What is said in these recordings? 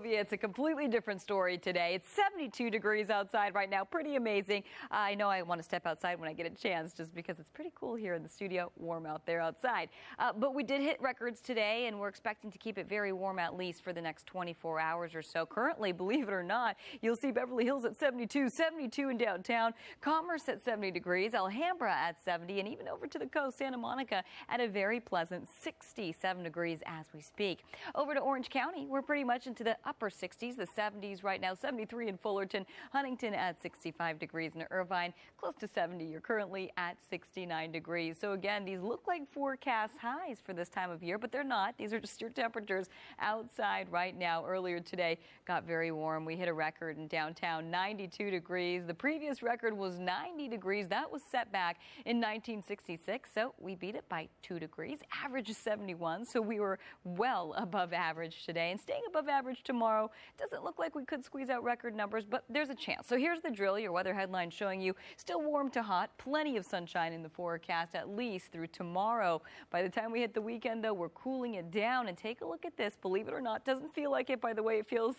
Sylvia, it's a completely different story today. It's 72 degrees outside right now. Pretty amazing. I know I want to step outside when I get a chance just because it's pretty cool here in the studio, warm out there outside. But we did hit records today, and we're expecting to keep it very warm at least for the next 24 hours or so. Currently, believe it or not, you'll see Beverly Hills at 72, 72 in downtown, Commerce at 70 degrees, Alhambra at 70, and even over to the coast, Santa Monica at a very pleasant 67 degrees as we speak. Over to Orange County, we're pretty much into the upper 60s, the 70s right now, 73 in Fullerton, Huntington at 65 degrees, and Irvine close to 70. You're currently at 69 degrees. So again, these look like forecast highs for this time of year, but they're not. These are just your temperatures outside right now. Earlier today got very warm. We hit a record in downtown, 92 degrees. The previous record was 90 degrees. That was set back in 1966, so we beat it by 2 degrees. Average is 71, so we were well above average today, and staying above average tomorrow. Doesn't look like we could squeeze out record numbers, but there's a chance. So here's the drill. Your weather headline showing you still warm to hot, plenty of sunshine in the forecast at least through tomorrow. By the time we hit the weekend, though, we're cooling it down. And take a look at this. Believe it or not, doesn't feel like it by the way it feels,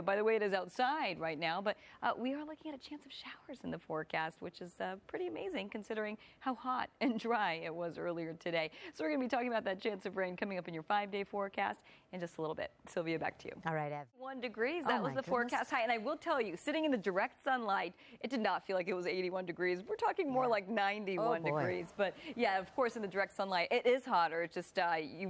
by the way it is outside right now. But we are looking at a chance of showers in the forecast, which is pretty amazing considering how hot and dry it was earlier today. So we're going to be talking about that chance of rain coming up in your 5-day forecast in just a little bit. Sylvia, back to you. All right, Ev. 1 degrees. That was the forecast high. And I will tell you, sitting in the direct sunlight, it did not feel like it was 81 degrees. We're talking more like 91 degrees. But yeah, of course, in the direct sunlight, it is hotter. It's just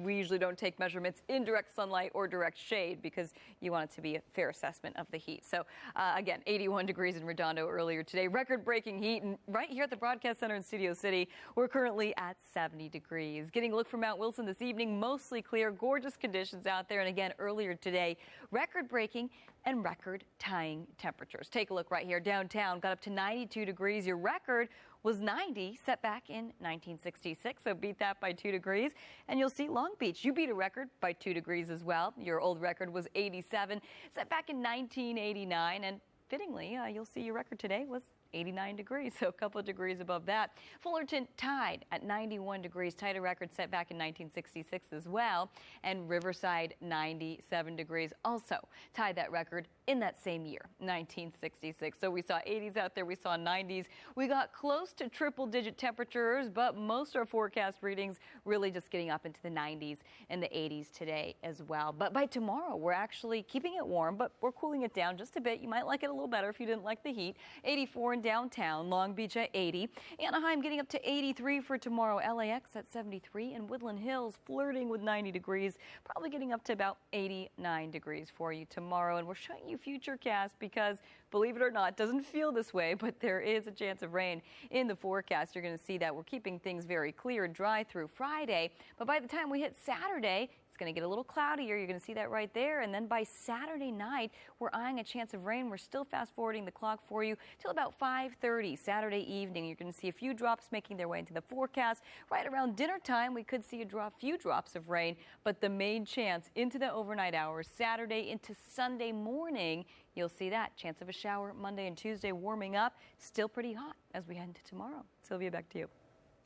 we usually don't take measurements in direct sunlight or direct shade because you want it to be a fair assessment of the heat. So again, 81 degrees in Redondo earlier today. Record-breaking heat. And right here at the Broadcast Center in Studio City, we're currently at 70 degrees. Getting a look from Mount Wilson this evening, mostly clear, gorgeous conditions out there. And again, earlier today, record-breaking and record-tying temperatures. Take a look right here. Downtown got up to 92 degrees. Your record was 90, set back in 1966, so beat that by 2 degrees. And you'll see Long Beach, you beat a record by 2 degrees as well. Your old record was 87, set back in 1989. And fittingly, you'll see your record today was 89 degrees, so a couple of degrees above that. Fullerton tied at 91 degrees, tied a record set back in 1966 as well. And Riverside, 97 degrees, also tied that record in that same year, 1966. So we saw 80s out there, we saw 90s. We got close to triple-digit temperatures, but most of our forecast readings really just getting up into the 90s and the 80s today as well. But by tomorrow, we're actually keeping it warm, but we're cooling it down just a bit. You might like it a little better if you didn't like the heat. 84 in downtown, Long Beach at 80. Anaheim getting up to 83 for tomorrow. LAX at 73, and Woodland Hills flirting with 90 degrees, probably getting up to about 89 degrees for you tomorrow. And we're showing you Futurecast because, believe it or not, it doesn't feel this way, but there is a chance of rain in the forecast. You're going to see that we're keeping things very clear and dry through Friday, but by the time we hit Saturday, it's going to get a little cloudier. You're going to see that right there. And then by Saturday night, we're eyeing a chance of rain. We're still fast forwarding the clock for you till about 5:30 Saturday evening. You're going to see a few drops making their way into the forecast. Right around dinner time, we could see a few drops of rain, but the main chance into the overnight hours, Saturday into Sunday morning, you'll see that chance of a shower Monday and Tuesday warming up. Still pretty hot as we head into tomorrow. Sylvia, back to you.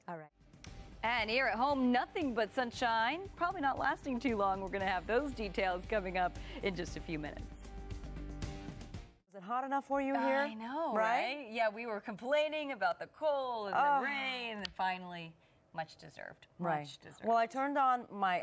All right. And here at home, nothing but sunshine. Probably not lasting too long. We're going to have those details coming up in just a few minutes. Is it hot enough for you here? I know, right? Yeah, we were complaining about the cold and the rain, and finally, much deserved. Much deserved. Well, I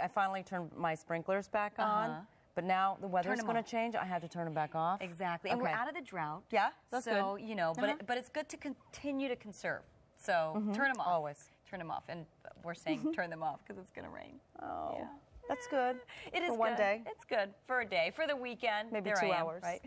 finally turned my sprinklers back on. But now the weather is going to change. I had to turn them back off. Exactly. And we're out of the drought. Yeah, that's good. So, but it's good to continue to conserve. So turn them off. Always. Turn them off. And we're saying turn them off because it's going to rain. Oh, yeah. That's good. It is for one day. It's good for a day. For the weekend, maybe there 2 I am, hours. Right?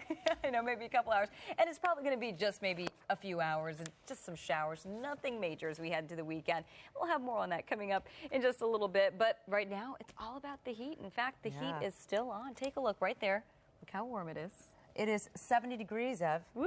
I know, maybe a couple hours. And it's probably going to be just maybe a few hours and just some showers. Nothing major as we head to the weekend. We'll have more on that coming up in just a little bit. But right now, it's all about the heat. In fact, the heat is still on. Take a look right there. Look how warm it is. It is 70 degrees, Ev. Woohoo!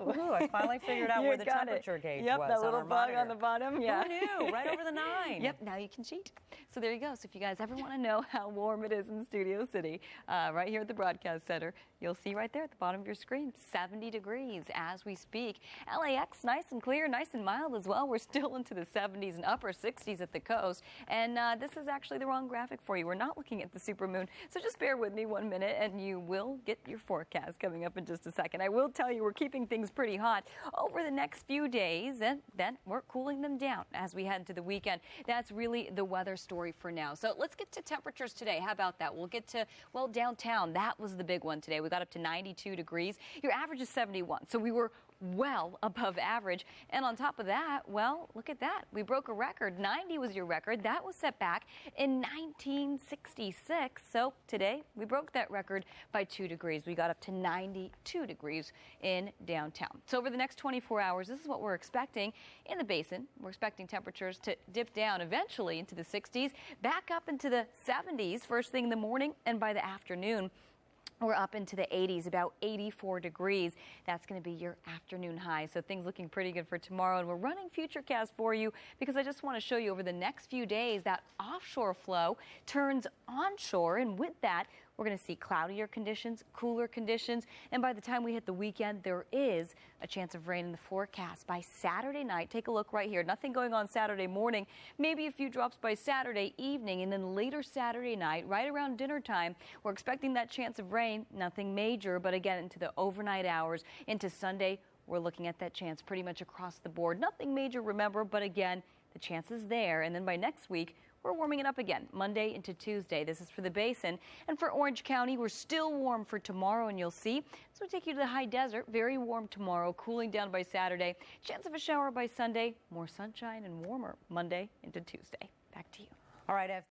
Woohoo! I finally figured out where the temperature gauge was. Yep, that little on bug monitor. on the bottom. Yeah. Who knew? Right over the 9. Yep, now you can cheat. So there you go. So if you guys ever want to know how warm it is in Studio City, right here at the Broadcast Center, you'll see right there at the bottom of your screen, 70 degrees as we speak. LAX, nice and clear, nice and mild as well. We're still into the 70s and upper 60s at the coast. And this is actually the wrong graphic for you. We're not looking at the supermoon. So just bear with me 1 minute and you will get your forecast coming up in just a second. I will tell you we're keeping things pretty hot over the next few days, and then we're cooling them down as we head into the weekend. That's really the weather story for now. So let's get to temperatures today. How about that? We'll get to, well, downtown. That was the big one today. We got up to 92 degrees. Your average is 71. So we were well above average. And on top of that, well, look at that. We broke a record. 90 was your record. That was set back in 1966. So today we broke that record by 2 degrees. We got up to 92 degrees in downtown. So over the next 24 hours, this is what we're expecting in the basin. We're expecting temperatures to dip down eventually into the 60s, back up into the 70s first thing in the morning, and by the afternoon, we're up into the 80s, about 84 degrees. That's going to be your afternoon high. So things looking pretty good for tomorrow. And we're running Futurecast for you because I just want to show you over the next few days that offshore flow turns onshore. And with that, we're going to see cloudier conditions, cooler conditions. And by the time we hit the weekend, there is a chance of rain in the forecast by Saturday night. Take a look right here. Nothing going on Saturday morning. Maybe a few drops by Saturday evening. And then later Saturday night, right around dinner time, we're expecting that chance of rain. Nothing major, but again, into the overnight hours, into Sunday, we're looking at that chance pretty much across the board. Nothing major, remember, but again, the chance is there. And then by next week, we're warming it up again, Monday into Tuesday. This is for the basin. And for Orange County, we're still warm for tomorrow, and you'll see. So we take you to the high desert. Very warm tomorrow, cooling down by Saturday. Chance of a shower by Sunday. More sunshine and warmer Monday into Tuesday. Back to you. All right, Ev.